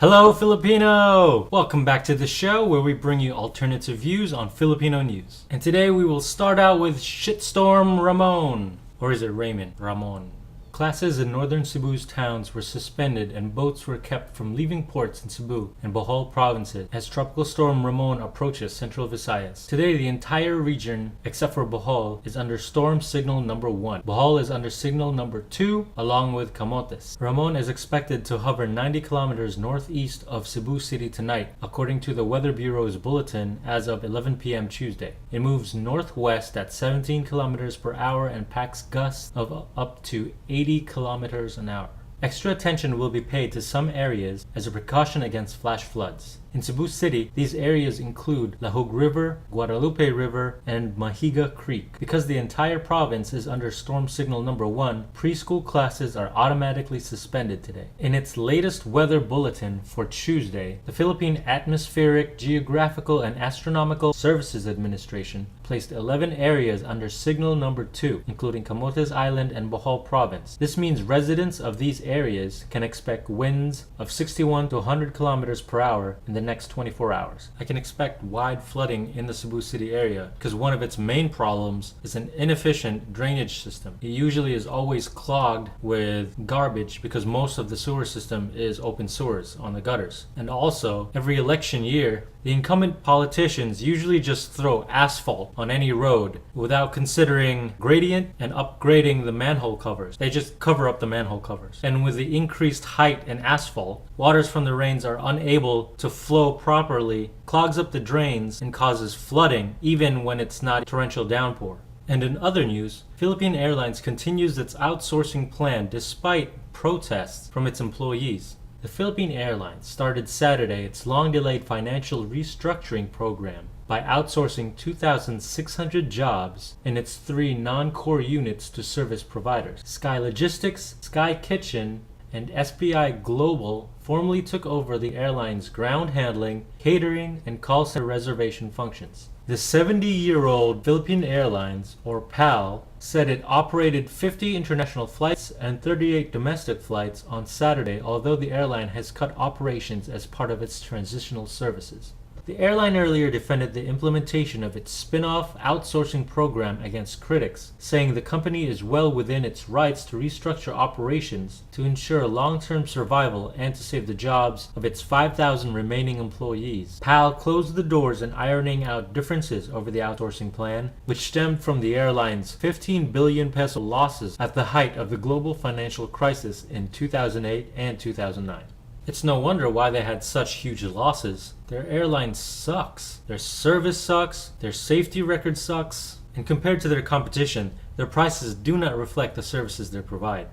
Hello Filipino! Welcome back to the show where we bring you alternative views on Filipino news. And today we will start out with Shitstorm Ramon. Or is it Raymond? Ramon. Classes in northern Cebu's towns were suspended and boats were kept from leaving ports in Cebu and Bohol provinces as Tropical Storm Ramon approaches central Visayas. Today, the entire region, except for Bohol, is under storm signal number 1. Bohol is under signal number 2, along with Camotes. Ramon is expected to hover 90 kilometers northeast of Cebu City tonight, according to the Weather Bureau's bulletin as of 11 p.m. Tuesday. It moves northwest at 17 kilometers per hour and packs gusts of up to 80 kilometers an hour. Extra attention will be paid to some areas as a precaution against flash floods. In Cebu City, these areas include Lahog River, Guadalupe River, and Mahiga Creek. Because the entire province is under storm signal number 1, preschool classes are automatically suspended today. In its latest weather bulletin for Tuesday, the Philippine Atmospheric, Geographical, and Astronomical Services Administration placed 11 areas under signal number 2, including Camotes Island and Bohol Province. This means residents of these areas can expect winds of 61 to 100 kilometers per hour in the next 24 hours. I can expect wide flooding in the Cebu City area because one of its main problems is an inefficient drainage system. It usually is always clogged with garbage because most of the sewer system is open sewers on the gutters. And also, every election year, the incumbent politicians usually just throw asphalt on any road without considering gradient and upgrading the manhole covers. They just cover up the manhole covers. And with the increased height in asphalt, waters from the rains are unable to flow properly, clogs up the drains, and causes flooding even when it's not torrential downpour. And in other news, Philippine Airlines continues its outsourcing plan despite protests from its employees. The Philippine Airlines started Saturday its long-delayed financial restructuring program by outsourcing 2,600 jobs in its 3 non-core units to service providers. Sky Logistics, Sky Kitchen, and SPI Global formally took over the airline's ground handling, catering, and call center reservation functions. The 70-year-old Philippine Airlines, or PAL, said it operated 50 international flights and 38 domestic flights on Saturday, although the airline has cut operations as part of its transitional services. The airline earlier defended the implementation of its spin-off outsourcing program against critics, saying the company is well within its rights to restructure operations to ensure long-term survival and to save the jobs of its 5,000 remaining employees. PAL closed the doors in ironing out differences over the outsourcing plan, which stemmed from the airline's 15 billion peso losses at the height of the global financial crisis in 2008 and 2009. It's no wonder why they had such huge losses. Their airline sucks. Their service sucks. Their safety record sucks. And compared to their competition, their prices do not reflect the services they provide.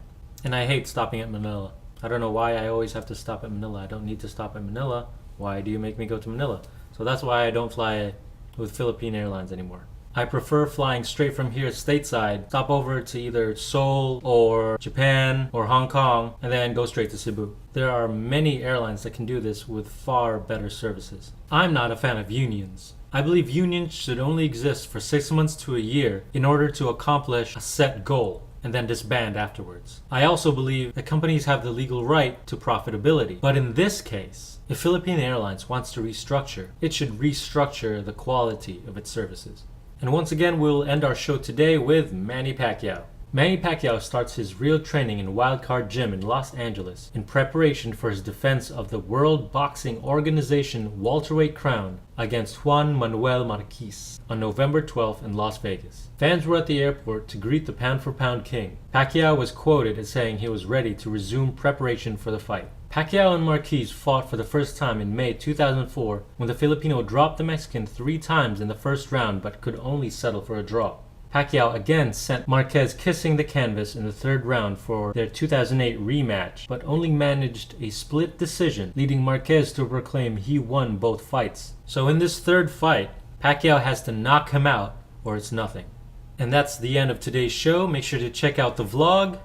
And I hate stopping at Manila. I don't know why I always have to stop at Manila. I don't need to stop at Manila. Why do you make me go to Manila? So that's why I don't fly with Philippine Airlines anymore. I prefer flying straight from here stateside, stop over to either Seoul or Japan or Hong Kong, and then go straight to Cebu. There are many airlines that can do this with far better services. I'm not a fan of unions. I believe unions should only exist for 6 months to a year in order to accomplish a set goal and then disband afterwards. I also believe that companies have the legal right to profitability. But in this case, if Philippine Airlines wants to restructure, it should restructure the quality of its services. And once again, we'll end our show today with Manny Pacquiao. Manny Pacquiao starts his real training in Wildcard Gym in Los Angeles in preparation for his defense of the World Boxing Organization welterweight crown against Juan Manuel Marquez on November 12th in Las Vegas. Fans were at the airport to greet the pound-for-pound king. Pacquiao was quoted as saying he was ready to resume preparation for the fight. Pacquiao and Marquez fought for the first time in May 2004 when the Filipino dropped the Mexican 3 times in the first round but could only settle for a draw. Pacquiao again sent Marquez kissing the canvas in the 3rd round for their 2008 rematch, but only managed a split decision, leading Marquez to proclaim he won both fights. So in this 3rd fight, Pacquiao has to knock him out or it's nothing. And that's the end of today's show. Make sure to check out the vlog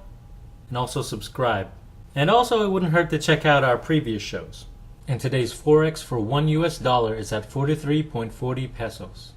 and also subscribe. And also, it wouldn't hurt to check out our previous shows. And today's Forex for $1 US is at 43.40 pesos.